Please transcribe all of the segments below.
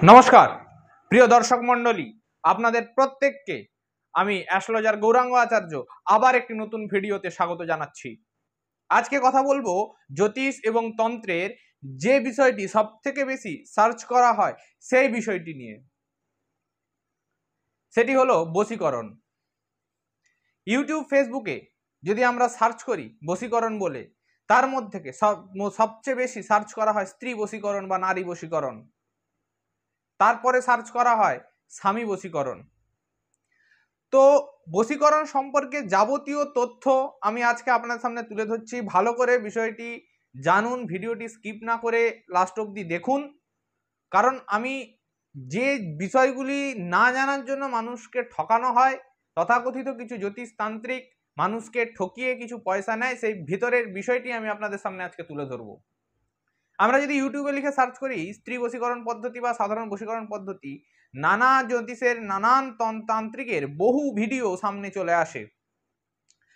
নমস্কার প্রিয় দর্শক মণ্ডলী, আপনাদের প্রত্যেককে আমি অ্যাস্ট্রোলজার গৌরাঙ্গ আচার্য আবার একটি নতুন ভিডিওতে স্বাগত জানাচ্ছি। আজকে কথা বলবো জ্যোতিষ এবং তন্ত্রের যে বিষয়টি সবথেকে বেশি সার্চ করা হয় সেই বিষয়টি নিয়ে। সেটি হলো বশীকরণ। ইউটিউব, ফেসবুকে যদি আমরা সার্চ করি বশীকরণ বলে, তার মধ্যে সবচেয়ে বেশি সার্চ করা হয় স্ত্রী বশীকরণ বা নারী বশীকরণ। তারপরে সার্চ করা হয় স্বামী বশীকরণ। তো বশীকরণ সম্পর্কে যাবতীয় তথ্য আমি আজকে আপনার সামনে তুলে ধরছি। ভালো করে বিষয়টি জানুন, ভিডিওটি স্কিপ না করে লাস্ট অবধি দেখুন। কারণ আমি যে বিষয়গুলি না জানার জন্য মানুষকে ঠকানো হয়, তথাকথিত কিছু জ্যোতিষতান্ত্রিক মানুষকে ঠকিয়ে কিছু পয়সা নেয়, সেই ভিতরের বিষয়টি আমি আপনাদের সামনে আজকে তুলে ধরবো। আমরা যদি ইউটিউবে লিখে সার্চ করি স্ত্রী বশীকরণ পদ্ধতি বা সাধারণ বশীকরণ পদ্ধতি, নানা জ্যোতিষের নানান তান্ত্রিকের বহু ভিডিও সামনে চলে আসে।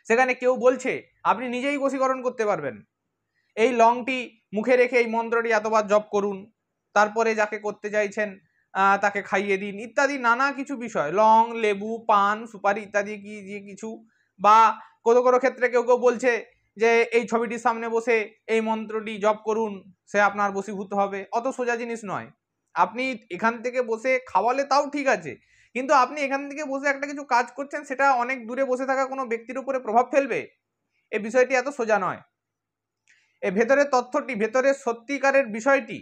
সেখানে কেউ বলছে আপনি নিজেই বশীকরণ করতে পারবেন, এই লংটি মুখে রেখে এই মন্ত্রটি এতবার জপ করুন, তারপরে যাকে করতে চাইছেন তাকে খাইয়ে দিন, ইত্যাদি নানা কিছু বিষয়, লং, লেবু, পান, সুপারি ইত্যাদি কিছু। বা কোনো কোনো ক্ষেত্রে কেউ কেউ বলছে যে এই ছবিটির সামনে বসে এই মন্ত্রটি জপ করুন, সে আপনার বশীভূত হবে। অত সোজা জিনিস নয়। আপনি এখান থেকে বসে খাওয়ালে তাও ঠিক আছে, কিন্তু আপনি এখান থেকে বসে একটা কিছু কাজ করছেন, সেটা অনেক দূরে বসে থাকা কোনো ব্যক্তির উপরে প্রভাব ফেলবে, এই বিষয়টি এত সোজা নয়। এই ভেতরের তথ্যটি, ভেতরের সত্যিকারের বিষয়টি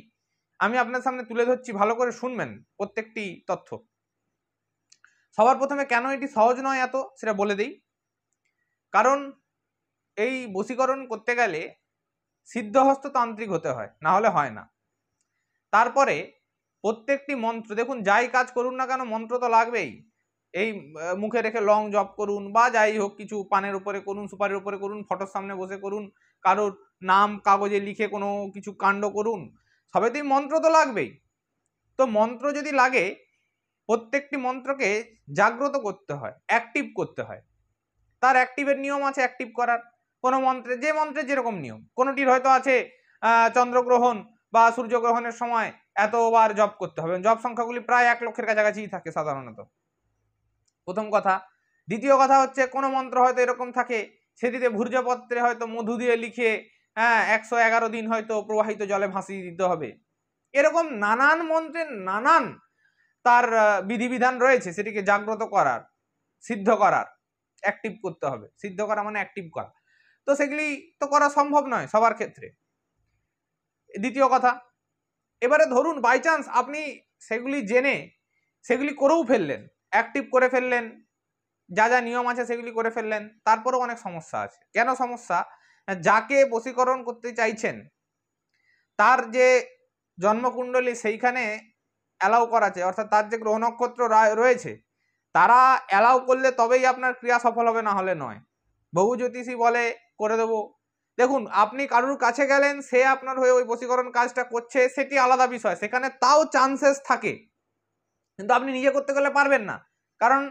আমি আপনার সামনে তুলে ধরছি, ভালো করে শুনবেন প্রত্যেকটি তথ্য। সবার প্রথমে কেন এটি সহজ নয় এত, সেটা বলে দেই। কারণ এই বশীকরণ করতে গেলে সিদ্ধহস্ত তান্ত্রিক হতে হয়, না হলে হয় না। তারপরে প্রত্যেকটি মন্ত্র, দেখুন যাই কাজ করুন না কেন মন্ত্র তো লাগবেই। এই মুখে রেখে লং জপ করুন বা যাই হোক কিছু, পানের উপরে করুন, সুপারির উপরে করুন, ফটোর সামনে বসে করুন, কারোর নাম কাগজে লিখে কোনো কিছু কাণ্ড করুন, সবেতেই মন্ত্র তো লাগবেই। তো মন্ত্র যদি লাগে, প্রত্যেকটি মন্ত্রকে জাগ্রত করতে হয়, অ্যাক্টিভ করতে হয়। তার অ্যাক্টিভের নিয়ম আছে, অ্যাক্টিভ করার। কোনো মন্ত্রে, যে মন্ত্রের যেরকম নিয়ম, কোনোটির হয়তো আছে চন্দ্রগ্রহণ বা সূর্যগ্রহণের সময় এতবার জপ করতে হবে। জপ সংখ্যাগুলি প্রায় 1 লক্ষের কাছাকাছি থাকে সাধারণত, প্রথম কথা। দ্বিতীয় কথা হচ্ছে কোনো মন্ত্র হয়তো এরকম থাকে, সেটিতে ভূর্জপত্রে হয়তো মধু দিয়ে লিখে 111 দিন হয়তো প্রবাহিত জলে ভাসিয়ে দিতে হবে। এরকম নানান মন্ত্রের নানান তার বিধিবিধান রয়েছে, সেটিকে জাগ্রত করার, সিদ্ধ করার, অ্যাক্টিভ করতে হবে। সিদ্ধ করা মানে অ্যাক্টিভ করা। তো সেগুলি তো করা সম্ভব নয় সবার ক্ষেত্রে, দ্বিতীয় কথা। এবারে ধরুন বাই চান্স আপনি সেগুলি জেনে সেগুলি করেও ফেললেন, অ্যাক্টিভ করে ফেললেন, যা যা নিয়ম আছে সেগুলি করে ফেললেন, তারপরেও অনেক সমস্যা আছে। কেন সমস্যা? যাকে বশীকরণ করতে চাইছেন তার যে জন্মকুণ্ডলী সেইখানে অ্যালাউ করা আছে, অর্থাৎ তার যে গ্রহ নক্ষত্র রয়েছে তারা অ্যালাউ করলে তবেই আপনার ক্রিয়া সফল হবে, না হলে নয়। বহু জ্যোতিষী বলে করে দেবো। দেখুন, আপনি কারুর কাছে গেলেন, সে আপনার হয়ে ওই বশীকরণ কাজটা করছে, সেটি আলাদা বিষয়, সেখানে তাও চান্সেস থাকে, কিন্তু আপনি নিজে করতে গেলে পারবেন না। কারণ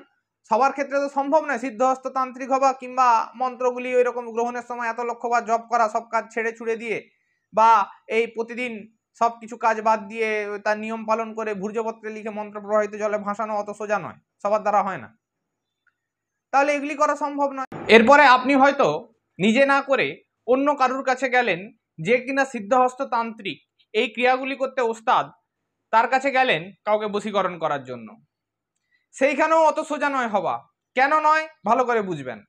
সবার ক্ষেত্রে তো সম্ভব নয় সিদ্ধহস্ত তান্ত্রিক হওয়া, কিংবা মন্ত্রগুলি ওই রকম গ্রহণের সময় এত লক্ষবার জপ করা, সব কাজ ছেড়ে ছুড়ে দিয়ে, বা এই প্রতিদিন সব কিছু কাজ বাদ দিয়ে তার নিয়ম পালন করে ভূর্জপত্রে লিখে মন্ত্র প্রবাহিত জলে ভাসানো অত সোজা নয়, সবার দ্বারা হয় না। তাহলে এগুলি করা সম্ভব নয়। এরপরে আপনি হয়তো নিজে না করে অন্য কারুর কাছে গেলেন, যে কিনা সিদ্ধহস্ত তান্ত্রিক, এই ক্রিয়াগুলি করতে ওস্তাদ, তার কাছে গেলেন কাউকে বশীকরণ করার জন্য। সেইখানেও অত সোজা নয় হওয়া। কেন নয়, ভালো করে বুঝবেন।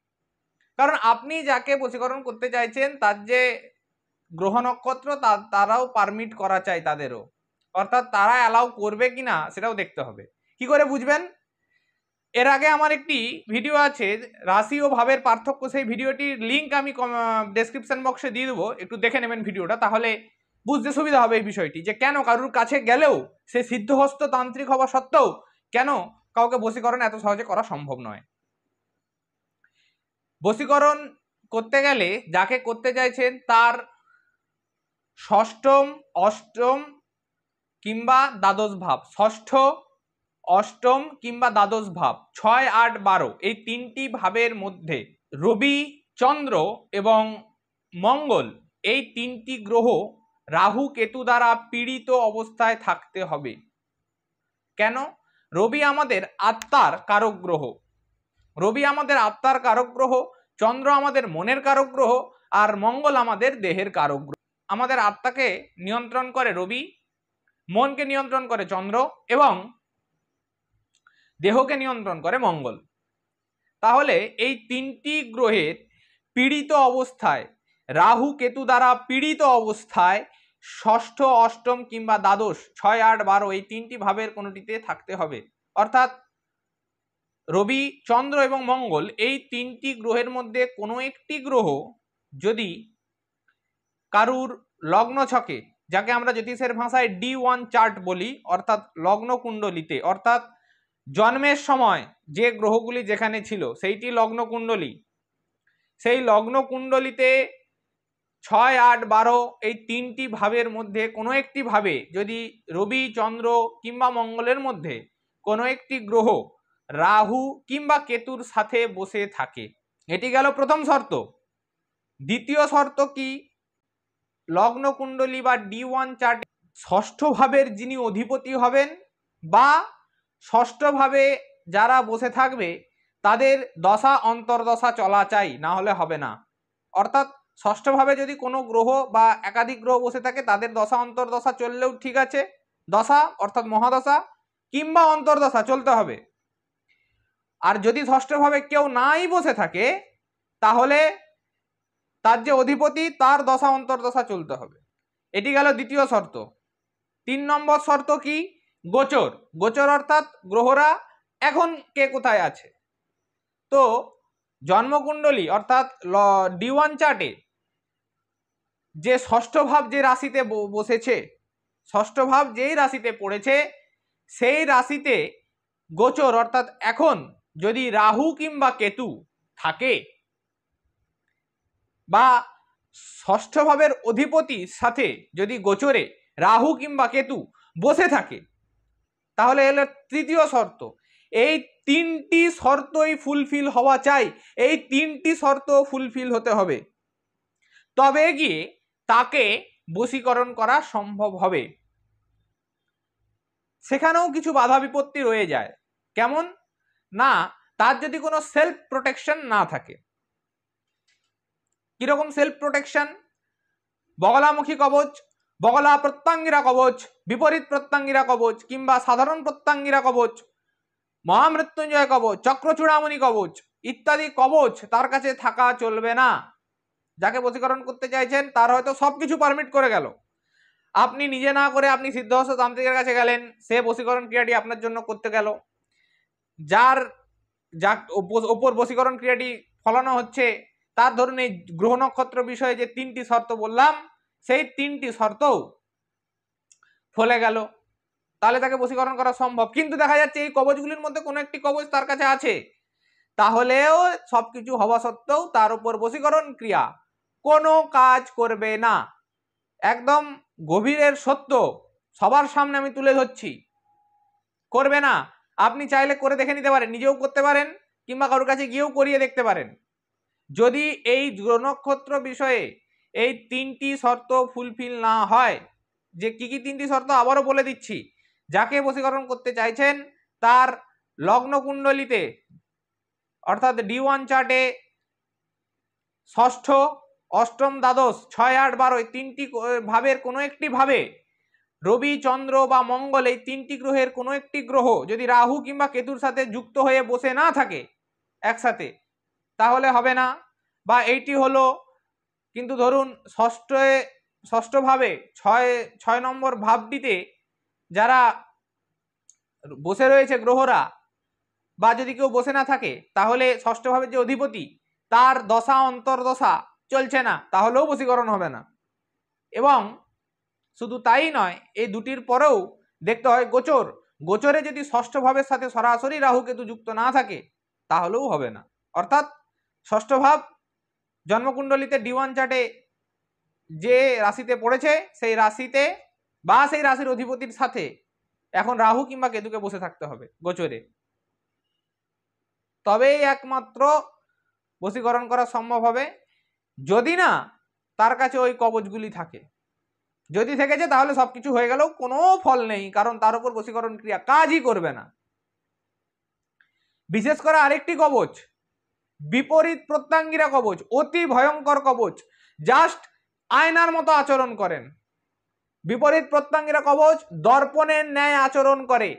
কারণ আপনি যাকে বশীকরণ করতে চাইছেন তার যে গ্রহ নক্ষত্র, তারাও পারমিট করা চাই তাদেরও, অর্থাৎ তারা অ্যালাউ করবে কিনা সেটাও দেখতে হবে। কি করে বুঝবেন? এর আগে আমার একটি ভিডিও আছে রাশি ও ভাবের পার্থক্য, সেই ভিডিওটির লিঙ্ক আমি ডেসক্রিপশন বক্সে দিয়ে দেবো, একটু দেখে নেবেন ভিডিওটা, তাহলে বুঝতে সুবিধা হবে এই বিষয়টি, যে কেন কারুর কাছে গেলেও সে সিদ্ধহস্ত তান্ত্রিক হওয়া সত্ত্বেও কেন কাউকে বশীকরণ এত সহজে করা সম্ভব নয়। বশীকরণ করতে গেলে যাকে করতে চাইছেন তার ষষ্ঠম, অষ্টম কিংবা দ্বাদশ ভাব, ষষ্ঠ, অষ্টম কিংবা দ্বাদশ ভাব, 6, 8, 12 এই তিনটি ভাবের মধ্যে রবি, চন্দ্র এবং মঙ্গল, এই তিনটি গ্রহ রাহু কেতু দ্বারা পীড়িত অবস্থায় থাকতে হবে। কেন? রবি আমাদের আত্মার কারক গ্রহ, রবি আমাদের আত্মার কারক গ্রহ, চন্দ্র আমাদের মনের কারক গ্রহ, আর মঙ্গল আমাদের দেহের কারক গ্রহ। আমাদের আত্মাকে নিয়ন্ত্রণ করে রবি, মনকে নিয়ন্ত্রণ করে চন্দ্র এবং দেহকে নিয়ন্ত্রণ করে মঙ্গল। তাহলে এই তিনটি গ্রহের পীড়িত অবস্থায়, রাহু কেতু দ্বারা পীড়িত অবস্থায় ষষ্ঠ, অষ্টম কিংবা দ্বাদশ, 6, 8, 12 এই তিনটি ভাবের কোনোটিতে থাকতে হবে। অর্থাৎ রবি, চন্দ্র এবং মঙ্গল এই তিনটি গ্রহের মধ্যে কোনো একটি গ্রহ যদি কারুর লগ্ন ছকে, যাকে আমরা জ্যোতিষের ভাষায় D1 চার্ট বলি, অর্থাৎ লগ্ন কুণ্ডলিতে, অর্থাৎ জন্মের সময় যে গ্রহগুলি যেখানে ছিল সেইটি লগ্ন কুণ্ডলী, সেই লগ্ন কুণ্ডলিতে 6, 8, 12 এই তিনটি ভাবের মধ্যে কোনো একটি ভাবে যদি রবি, চন্দ্র কিংবা মঙ্গলের মধ্যে কোনো একটি গ্রহ রাহু কিংবা কেতুর সাথে বসে থাকে, এটি গেল প্রথম শর্ত। দ্বিতীয় শর্ত কি? লগ্ন কুণ্ডলী বা D1 চার্টে ষষ্ঠ ভাবের যিনি অধিপতি হবেন বা ষষ্ঠ ভাবে যারা বসে থাকবে তাদের দশা অন্তর্দশা চলা চাই, না হলে হবে না। অর্থাৎ ষষ্ঠ ভাবে যদি কোনো গ্রহ বা একাধিক গ্রহ বসে থাকে তাদের দশা অন্তর্দশা চললেও ঠিক আছে, দশা অর্থাৎ মহাদশা কিংবা অন্তর্দশা চলতে হবে। আর যদি ষষ্ঠ ভাবে কেউ নাই বসে থাকে তাহলে তার যে অধিপতি তার দশা অন্তর্দশা চলতে হবে। এটি গেল দ্বিতীয় শর্ত। 3 নম্বর শর্ত কি? গোচর। গোচর অর্থাৎ গ্রহরা এখন কে কোথায় আছে। তো জন্মকুণ্ডলী অর্থাৎ D1 চার্টে যে ষষ্ঠ ভাব যে রাশিতে বসেছে, ষষ্ঠ ভাব যেই রাশিতে পড়েছে সেই রাশিতে গোচর অর্থাৎ এখন যদি রাহু কিংবা কেতু থাকে বা ষষ্ঠ ভাবের অধিপতির সাথে যদি গোচরে রাহু কিংবা কেতু বসে থাকে তাহলে এলো তৃতীয় শর্ত। এই তিনটি শর্তই ফুলফিল হওয়া চাই, এই তিনটি শর্ত ফুলফিল হতে হবে, তবে গিয়ে তাকে বশীকরণ করা সম্ভব হবে। সেখানেও কিছু বাধা বিপত্তি রয়ে যায়। কেমন না? তার যদি কোনো সেলফ প্রোটেকশন না থাকে। কিরকম সেলফ প্রোটেকশন? বগলামুখী কবচ, বগলা প্রত্যঙ্গিরা কবচ, বিপরীত প্রত্যঙ্গিরা কবচ কিংবা সাধারণ প্রত্যঙ্গিরা কবচ, মহামৃত্যুঞ্জয় কবচ, চক্রচূড়ামণি কবচ ইত্যাদি কবচ তার কাছে থাকা চলবে না। যাকে বশীকরণ করতে চাইছেন তার হয়তো সবকিছু পারমিট করে গেল, আপনি নিজে না করে আপনি সিদ্ধহস্ত তান্ত্রিকের কাছে গেলেন, সে বশীকরণ ক্রিয়াটি আপনার জন্য করতে গেল। যার ওপর বশীকরণ ক্রিয়াটি ফলানো হচ্ছে তার ধরুন এই গ্রহ নক্ষত্র বিষয়ে যে 3টি শর্ত বললাম সেই 3টি শর্তও ফলে গেল, তাহলে তাকে বশীকরণ করা সম্ভব। কিন্তু দেখা যাচ্ছে এই কবচগুলির মধ্যে কোনো একটি কবচ তার কাছে আছে, তাহলেও সবকিছু হওয়া সত্ত্বেও তার উপর বশীকরণ ক্রিয়া কোনো কাজ করবে না। একদম গভীরের সত্য সবার সামনে আমি তুলে ধরছি, করবে না। আপনি চাইলে করে দেখে নিতে পারেন, নিজেও করতে পারেন কিংবা কারোর কাছে গিয়েও করিয়ে দেখতে পারেন। যদি এই গ্রহ নক্ষত্র বিষয়ে এই 3টি শর্ত ফুলফিল না হয়, যে কি কি 3টি শর্ত আবারও বলে দিচ্ছি। যাকে বশীকরণ করতে চাইছেন তার লগ্ন কুণ্ডলিতে অর্থাৎ D1 চার্টে ষষ্ঠ, অষ্টম, দ্বাদশ, 6, 8, 12 এই 3টি ভাবের কোনো একটি ভাবে রবি, চন্দ্র বা মঙ্গল এই 3টি গ্রহের কোনো একটি গ্রহ যদি রাহু কিংবা কেতুর সাথে যুক্ত হয়ে বসে না থাকে একসাথে তাহলে হবে না। বা এইটি হলো, কিন্তু ধরুন ষষ্ঠ ভাবে 6 নম্বর ভাবটিতে যারা বসে রয়েছে গ্রহরা, বা যদি কেউ বসে না থাকে তাহলে ষষ্ঠ ভাবের যে অধিপতি তার দশা অন্তর্দশা চলছে না, তাহলেও বশীকরণ হবে না। এবং শুধু তাই নয়, এই দুটির পরেও দেখতে হয় গোচর। গোচরে যদি ষষ্ঠ ভাবের সাথে সরাসরি রাহু কেতু যুক্ত না থাকে তাহলেও হবে না। অর্থাৎ ষষ্ঠ ভাব জন্মকুণ্ডলিতে D1 চার্টে যে রাশিতে পড়েছে সেই রাশিতে বা সেই রাশির অধিপতির সাথে এখন রাহু কিংবা কেতুকে বসে থাকতে হবে গোচরে, তবেই একমাত্র বশীকরণ করা সম্ভব হবে। যদি না তার কাছে ওই কবচগুলি থাকে, যদি থেকেছে তাহলে সবকিছু হয়ে গেলেও কোনো ফল নেই, কারণ তার উপর বশীকরণ ক্রিয়া কাজই করবে না। বিশেষ করে আরেকটি কবচ, বিপরীত প্রত্যাঙ্গিরা কবচ, অতি ভয়ঙ্কর কবচ, জাস্ট আয়নার মতো আচরণ করেন। বিপরীত প্রত্যাঙ্গিরা কবচ দর্পণের ন্যায় আচরণ করে,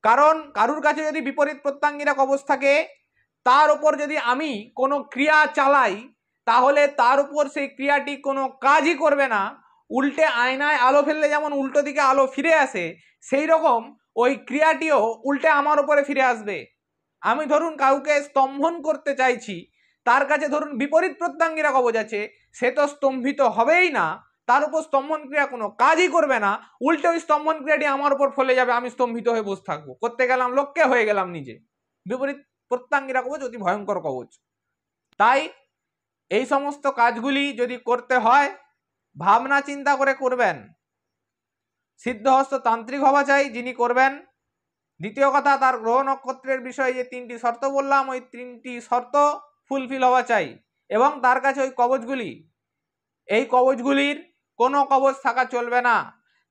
কারণ কারুর কাছে যদি বিপরীত প্রত্যাঙ্গিরা কবচ থাকে, তার উপর যদি আমি কোনো ক্রিয়া চালাই তাহলে তার উপর সেই ক্রিয়াটি কোনো কাজই করবে না, উল্টে আয়নায় আলো ফেললে যেমন উল্টো দিকে আলো ফিরে আসে, সেই রকম ওই ক্রিয়াটিও উল্টে আমার উপরে ফিরে আসবে। আমি ধরুন কাউকে স্তম্ভন করতে চাইছি, তার কাছে ধরুন বিপরীত প্রত্যাঙ্গিরা কবচ আছে, সে তো স্তম্ভিত হবেই না, তার উপর স্তম্ভন ক্রিয়া কোনো কাজই করবে না, উল্টে ওই স্তম্ভন ক্রিয়াটি আমার উপর ফলে যাবে, আমি স্তম্ভিত হয়ে বসে থাকবো, করতে গেলাম লোককে, হয়ে গেলাম নিজে। বিপরীত প্রত্যাঙ্গিরা কবচ অতি ভয়ঙ্কর কবচ। তাই এই সমস্ত কাজগুলি যদি করতে হয় ভাবনা চিন্তা করে করবেন। সিদ্ধহস্ত তান্ত্রিক হওয়া চাই যিনি করবেন। দ্বিতীয় কথা, তার গ্রহ নক্ষত্রের বিষয়ে যে 3টি শর্ত বললাম, ওই 3টি শর্ত ফুলফিল হওয়া চাই, এবং তার কাছে ওই কবচগুলি, এই কবচগুলির কোনো কবচ থাকা চলবে না,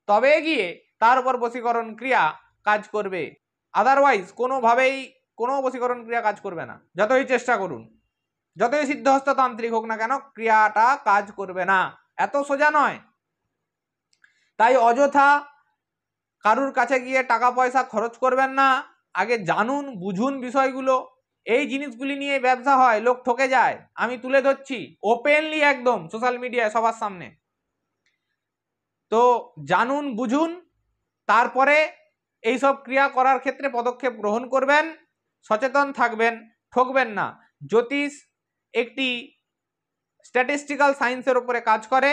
তবে গিয়ে তার উপর বশীকরণ ক্রিয়া কাজ করবে। আদারওয়াইজ কোনোভাবেই কোনো বশীকরণ ক্রিয়া কাজ করবে না, যতই চেষ্টা করুন, যতই সিদ্ধহস্ত তান্ত্রিক হোক না কেন, ক্রিয়াটা কাজ করবে না, এত সোজা নয়। তাই অযথা কারুর কাছে গিয়ে টাকা পয়সা খরচ করবেন না, আগে জানুন বুঝুন বিষয়গুলো। এই জিনিসগুলি নিয়ে ব্যবসা হয়, লোক ঠকে যায়, আমি তুলে ধরছি ওপেনলি একদম সোশ্যাল মিডিয়ায় সবার সামনে। তো জানুন বুঝুন, তারপরে এইসব ক্রিয়া করার ক্ষেত্রে পদক্ষেপ গ্রহণ করবেন, সচেতন থাকবেন, ঠকবেন না। জ্যোতিষ একটি স্ট্যাটিস্টিক্যাল সায়েন্সের উপরে কাজ করে,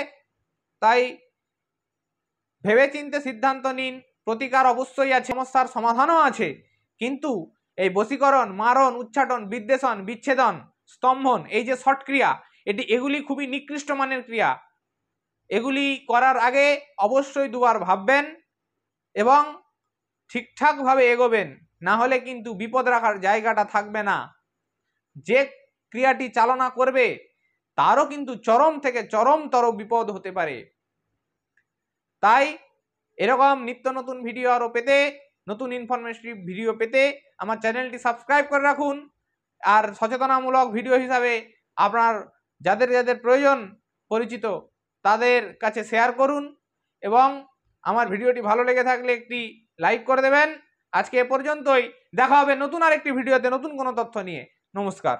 তাই ভেবেচিন্তে সিদ্ধান্ত নিন। প্রতিকার অবশ্যই আছে, সমস্যার সমাধানও আছে, কিন্তু এই বশীকরণ, মারণ, উচ্চাটন, বিদ্বেষণ, বিচ্ছেদন, স্তম্ভন, এই যে শর্ট ক্রিয়া, এগুলি খুবই নিকৃষ্ট মানের ক্রিয়া। এগুলি করার আগে অবশ্যই দুবার ভাববেন এবং ঠিকঠাকভাবে এগোবেন, না হলে কিন্তু বিপদ রাখার জায়গাটা থাকবে না। যে ক্রিয়াটি চালনা করবে তারও কিন্তু চরম থেকে চরমতর বিপদ হতে পারে। তাই এরকম নিত্য নতুন ভিডিও আরও পেতে, নতুন ইনফরমেটিভ ভিডিও পেতে আমার চ্যানেলটি সাবস্ক্রাইব করে রাখুন, আর সচেতনামূলক ভিডিও হিসাবে আপনার যাদের যাদের প্রয়োজন পরিচিত তাদের কাছে শেয়ার করুন, এবং আমার ভিডিওটি ভালো লেগে থাকলে একটি লাইক করে দেবেন। আজকে এ পর্যন্তই, দেখা হবে নতুন আরেকটি ভিডিওতে নতুন কোনো তথ্য নিয়ে। নমস্কার।